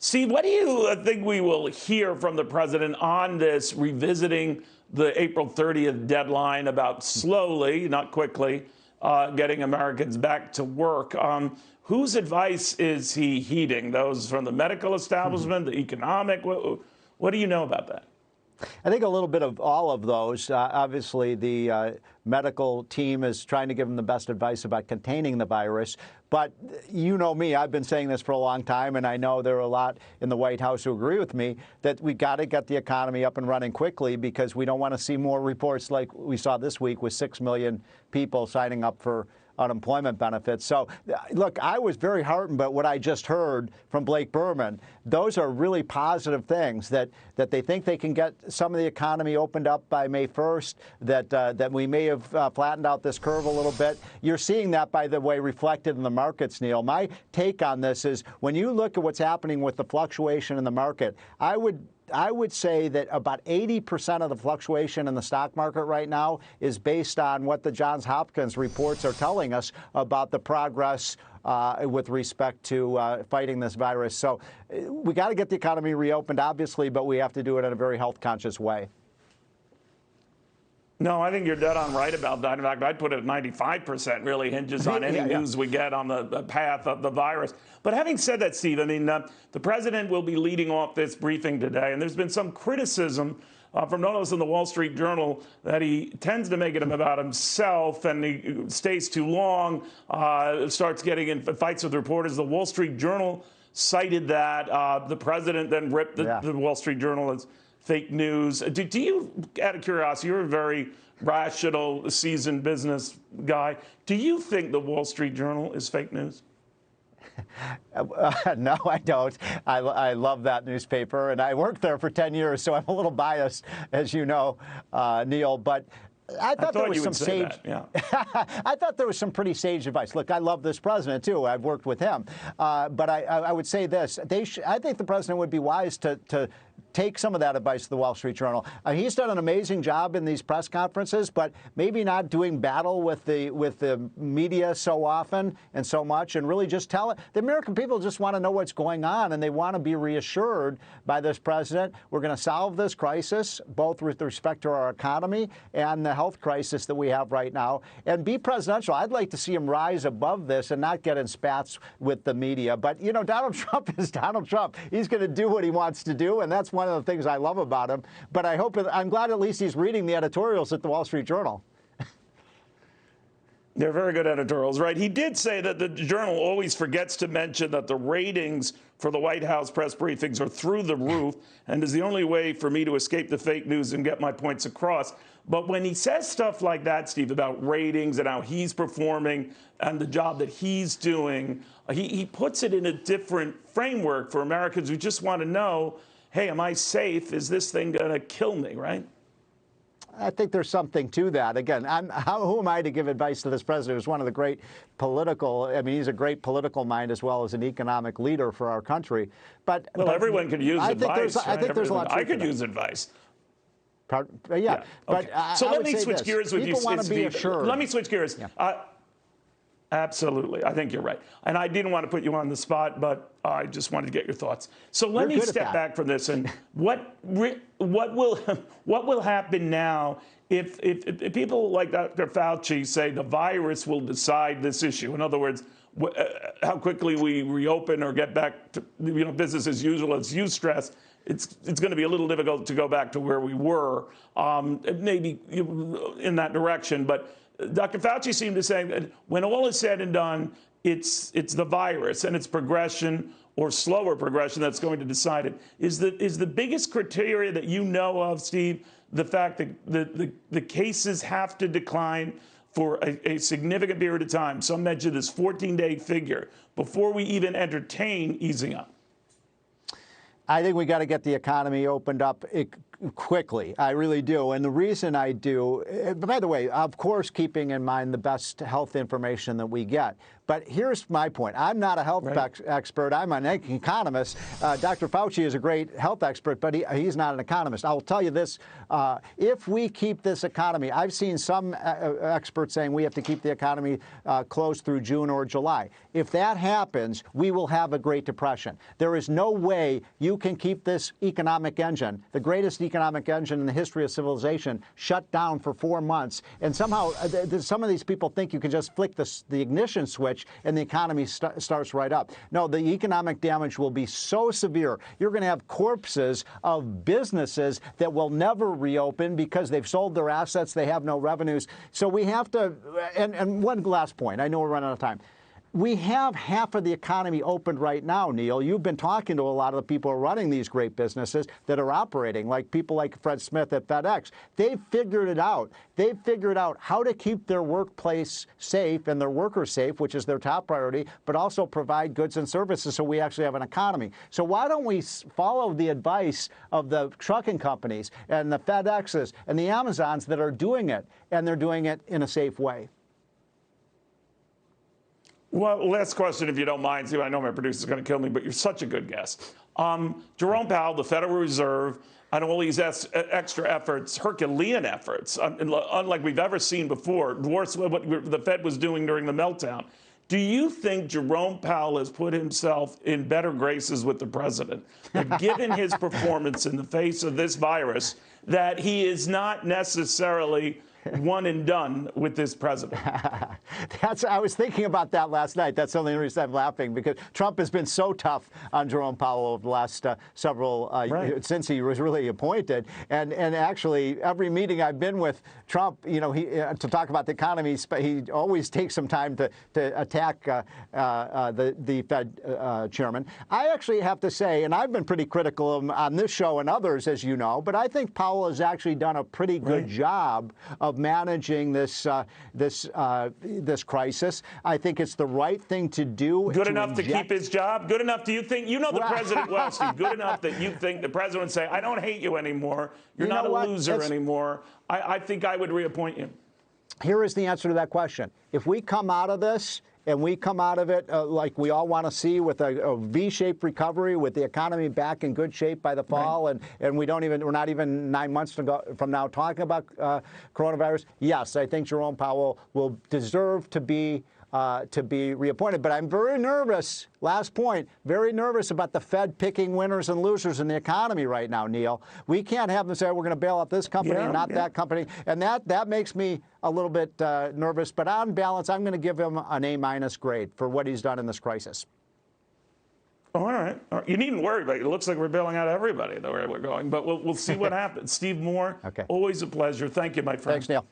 Steve, what do you think we will hear from the president on this, revisiting the April 30th deadline about slowly, not quickly, getting Americans back to work? Whose advice is he heeding? Those from the medical establishment, the economic? What do you know about that? I think a little bit of all of those. Obviously, the medical team is trying to give them the best advice about containing the virus. But you know me, I've been saying this for a long time, and I know there are a lot in the White House who agree with me that we got to get the economy up and running quickly because we don't want to see more reports like we saw this week with 6 million people signing up for unemployment benefits. So, look, I was very heartened by what I just heard from Blake Berman. Those are really positive things, that they think they can get some of the economy opened up by May 1st, that we may have flattened out this curve a little bit. You're seeing that, by the way, reflected in the markets, Neil. My take on this is when you look at what's happening with the fluctuation in the market, I would say that about 80% of the fluctuation in the stock market right now is based on what the Johns Hopkins reports are telling us about the progress with respect to fighting this virus. So we got to get the economy reopened, obviously, but we have to do it in a very health-conscious way. No, I think you're dead on right about that. In fact, I'd put it at 95% really hinges on any news we get on the path of the virus. But having said that, Steve, I mean, the president will be leading off this briefing today, and there's been some criticism from those in the Wall Street Journal that he tends to make it about himself, and he stays too long, starts getting in fights with reporters. The Wall Street Journal cited that. The president then ripped the Wall Street Journal as fake news. Do you, out of curiosity, you're a very rational, seasoned business guy. Do you think the Wall Street Journal is fake news? No, I don't. I love that newspaper, and I worked there for 10 years, so I'm a little biased, as you know, Neil. But I thought there was some sage. I thought there was some pretty sage advice. Look, I love this president too. I've worked with him, but I would say this: I think the president would be wise to take some of that advice to the Wall Street Journal. He's done an amazing job in these press conferences, but maybe not doing battle with the media so often and so much, and really just tell it. The American people just want to know what's going on, and they want to be reassured by this president. We're going to solve this crisis, both with respect to our economy and the health crisis that we have right now, and be presidential. I'd like to see him rise above this and not get in spats with the media. But, you know, Donald Trump is Donald Trump. He's going to do what he wants to do, and that's one of the things I love about him. But I'm glad at least he's reading the editorials at the Wall Street Journal. They're very good editorials, right? He did say that the Journal always forgets to mention that the ratings for the White House press briefings are through the roof and is the only way for me to escape the fake news and get my points across. But when he says stuff like that, Steve, about ratings and how he's performing and the job that he's doing, he puts it in a different framework for Americans who just want to know, hey, am I safe? Is this thing going to kill me, right? I think there's something to that. Again, who am I to give advice to this president who's one of the great he's a great political mind as well as an economic leader for our country. But everyone could use advice. I think there's a lot. I could use advice. But so let me switch gears with you, Steve. Let me switch gears. Yeah. Absolutely. I think you're right. And I didn't want to put you on the spot, but I just wanted to get your thoughts. So let me step back from this. And what will happen now if people like Dr. Fauci say the virus will decide this issue? In other words, how quickly we reopen or get back to business as usual, as you stress, it's going to be a little difficult to go back to where we were, maybe in that direction. But Dr. Fauci seemed to say that when all is said and done, it's the virus and its progression or slower progression that's going to decide it. Is the biggest criteria that you know of, Steve, the fact that the cases have to decline for a significant period of time? Some mention this 14-day figure before we even entertain easing up. I think we got to get the economy opened up quickly. I really do. And the reason I do, by the way, of course, keeping in mind the best health information that we get. But here's my point. I'm not a health expert. I'm an economist. Dr. Fauci is a great health expert, but he's not an economist. I will tell you this. If we keep this economy, I've seen some experts saying we have to keep the economy closed through June or July. If that happens, we will have a Great Depression. There is no way you can keep this economic engine, the greatest economic engine in the history of civilization, shut down for 4 months. And somehow some of these people think you can just flick the ignition switch and the economy starts right up. No, the economic damage will be so severe. You're going to have corpses of businesses that will never reopen because they've sold their assets. They have no revenues. So we have to, and one last point. I know we're running out of time. We have half of the economy opened right now, Neil. You've been talking to a lot of the people who are running these great businesses that are operating, like people like Fred Smith at FedEx. They've figured it out. They've figured out how to keep their workplace safe and their workers safe, which is their top priority, but also provide goods and services so we actually have an economy. So why don't we follow the advice of the trucking companies and the FedExes and the Amazons that are doing it, and they're doing it in a safe way? Well, last question, if you don't mind. See, I know my producer's going to kill me, but you're such a good guest. Jerome Powell, the Federal Reserve, and all these extra efforts, Herculean efforts, unlike we've ever seen before, dwarfs what the Fed was doing during the meltdown. Do you think Jerome Powell has put himself in better graces with the president, that given his performance in the face of this virus, that he is not necessarily one and done with this president? I was thinking about that last night. That's the only reason I'm laughing, because Trump has been so tough on Jerome Powell over the last several since he was really appointed. And actually, every meeting I've been with Trump, you know, to talk about the economy, he always takes some time to attack the Fed chairman. I actually have to say, and I've been pretty critical of him on this show and others, as you know, but I think Powell has actually done a pretty good job of managing this crisis. I think it's the right thing to do. Good enough to keep his job? Good enough, do you think? You know the president well, Steve. Good enough that you think the president would say, I don't hate you anymore. You're not a loser anymore. I think I would reappoint you. Here is the answer to that question. If we come out of this, and we come out of it like we all want to see, with a V-shaped recovery, with the economy back in good shape by the fall, and we're not even 9 months from now talking about coronavirus, yes, I think Jerome Powell will deserve to be reappointed. But I'm very nervous, last point, very nervous about the Fed picking winners and losers in the economy right now, Neil. We can't have them say, we're going to bail out this company and not that company. And that makes me a little bit nervous. But on balance, I'm going to give him an A- grade for what he's done in this crisis. All right. You needn't worry about it. It looks like we're bailing out everybody the way we're going. But we'll see what happens. Steve Moore, always a pleasure. Thank you, my friend. Thanks, Neil.